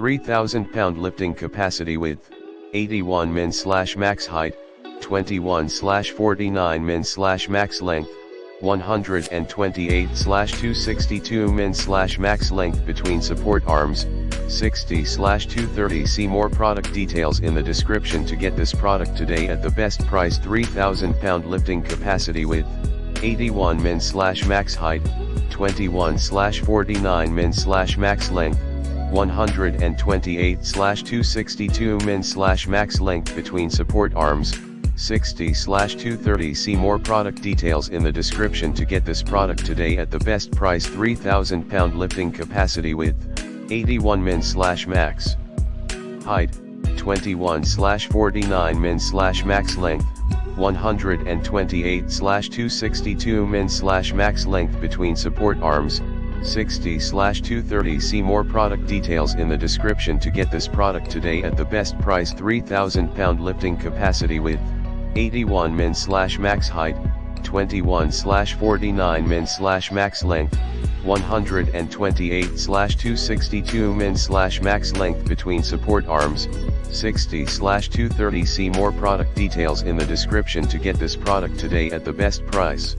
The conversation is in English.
3,000 pound lifting capacity width, 81 min/max height, 21/49 min/max length, 128/262 min/max length between support arms, 60/230. See more product details in the description to get this product today at the best price. 3,000 pound lifting capacity width, 81 min/max height, 21/49 min/max length, 128/262 min/max length between support arms, 60/230. See more product details in the description to get this product today at the best price. 3,000 pound lifting capacity width, 81 min/max height, 21/49 min/max length, 128/262 min/max length between support arms, 60/230. See more product details in the description to get this product today at the best price. 3,000 pound lifting capacity width, 81 min/max height, 21/49 min/max length, 128/262 min/max length between support arms, 60/230. See more product details in the description to get this product today at the best price.